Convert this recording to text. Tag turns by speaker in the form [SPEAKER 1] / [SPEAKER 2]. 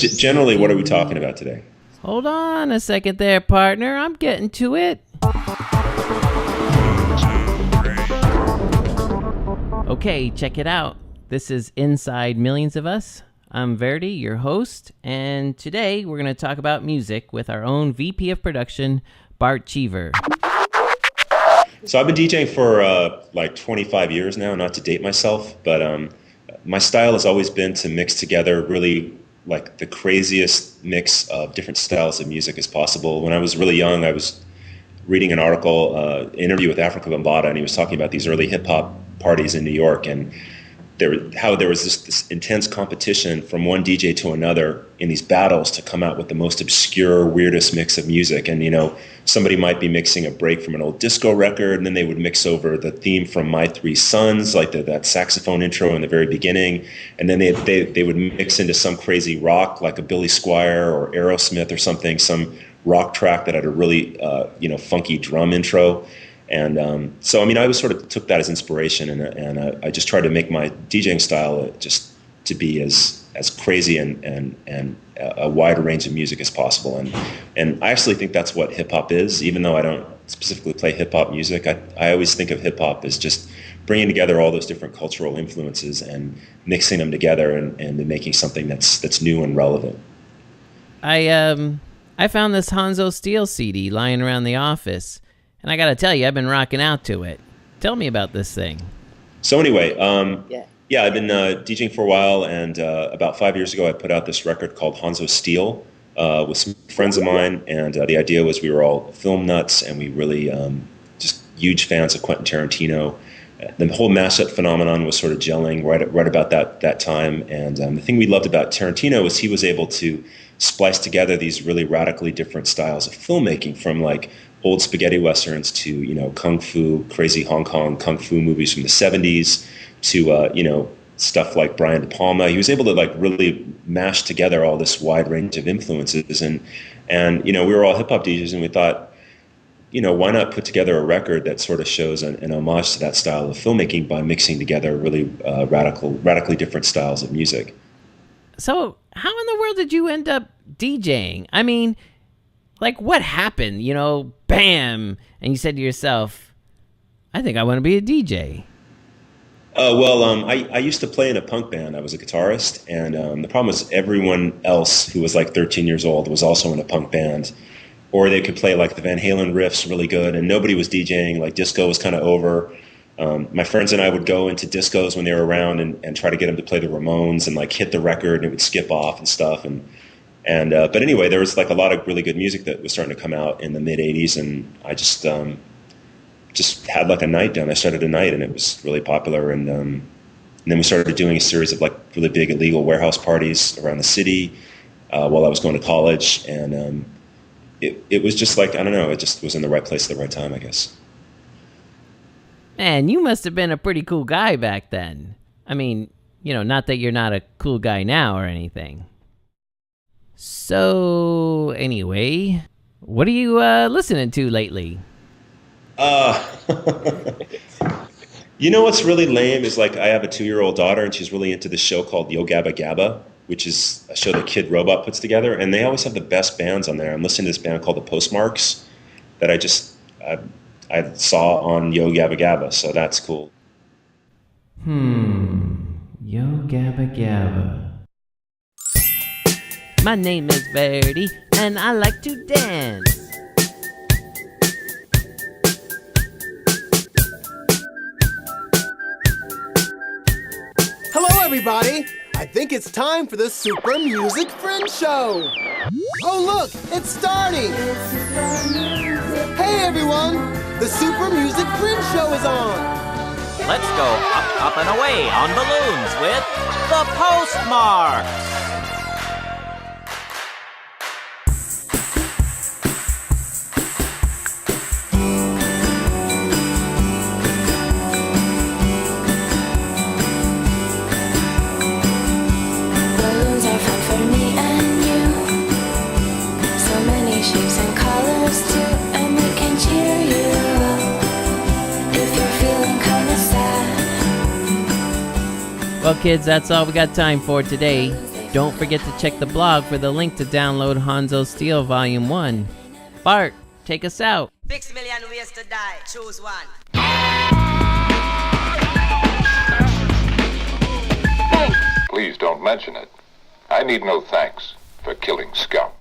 [SPEAKER 1] generally, what are we talking about today?
[SPEAKER 2] Hold on a second there, partner. I'm getting to it. Okay, check it out. This is Inside Millions of Us. I'm Verdi, your host, and today we're going to talk about music with our own VP of production, Bart Cheever.
[SPEAKER 1] So I've been DJing for like 25 years now, not to date myself, but my style has always been to mix together really like the craziest mix of different styles of music as possible. When I was really young, I was reading an article, interview with Africa Bambaataa, and he was talking about these early hip-hop parties in New York, and how there was this intense competition from one DJ to another in these battles to come out with the most obscure, weirdest mix of music. And, you know, somebody might be mixing a break from an old disco record, and then they would mix over the theme from My Three Sons, like that saxophone intro in the very beginning. And then they would mix into some crazy rock, like a Billy Squier or Aerosmith or something, some rock track that had a really, funky drum intro. And so, I mean, I was sort of took that as inspiration, and I just tried to make my DJing style just to be as crazy and a wider range of music as possible. And I actually think that's what hip hop is, even though I don't specifically play hip hop music. I always think of hip hop as just bringing together all those different cultural influences and mixing them together and making something that's new and relevant.
[SPEAKER 2] I found this Hanzo Steel CD lying around the office. And I got to tell you, I've been rocking out to it. Tell me about this thing.
[SPEAKER 1] So anyway, I've been DJing for a while, and about 5 years ago, I put out this record called Hanzo Steel with some friends of mine, and the idea was we were all film nuts, and we really just huge fans of Quentin Tarantino. The whole mashup phenomenon was sort of gelling right about that time, and the thing we loved about Tarantino was he was able to splice together these really radically different styles of filmmaking, from like old spaghetti westerns to, you know, kung fu, crazy Hong Kong kung fu movies from the 70s to, stuff like Brian De Palma. He was able to like really mash together all this wide range of influences. And we were all hip hop DJs, and we thought, why not put together a record that sort of shows an homage to that style of filmmaking by mixing together really radically different styles of music.
[SPEAKER 2] So how in the world did you end up DJing? I mean, like, what happened? Bam! And you said to yourself, I think I want to be a DJ.
[SPEAKER 1] I used to play in a punk band. I was a guitarist, and the problem was everyone else who was like 13 years old was also in a punk band, or they could play like the Van Halen riffs really good, and nobody was DJing. Like, disco was kind of over. My friends and I would go into discos when they were around and try to get them to play the Ramones and like hit the record, and it would skip off and stuff. But anyway, there was like a lot of really good music that was starting to come out in the mid '80s, and I just had like a night done. I started a night, and it was really popular. And then we started doing a series of like really big illegal warehouse parties around the city while I was going to college. And it was just like, I don't know, it just was in the right place at the right time, I guess.
[SPEAKER 2] Man, you must have been a pretty cool guy back then. I mean, not that you're not a cool guy now or anything. So, anyway, what are you listening to lately?
[SPEAKER 1] What's really lame is like I have a 2-year-old daughter, and she's really into this show called Yo Gabba Gabba, which is a show that Kid Robot puts together, and they always have the best bands on there. I'm listening to this band called the Postmarks that I saw on Yo Gabba Gabba, so that's cool.
[SPEAKER 2] Yo Gabba Gabba. My name is Verdi, and I like to dance.
[SPEAKER 3] Hello, everybody! I think it's time for the Super Music Friend Show! Oh, look! It's starting! Hey, everyone! The Super Music Friend Show is on!
[SPEAKER 4] Let's go up and away on balloons with the Postmarks!
[SPEAKER 2] Well, kids, that's all we got time for today. Don't forget to check the blog for the link to download Hanzo Steel Volume 1. Bart, take us out.
[SPEAKER 5] 6 million ways to die. Choose one.
[SPEAKER 6] Please don't mention it. I need no thanks for killing scum.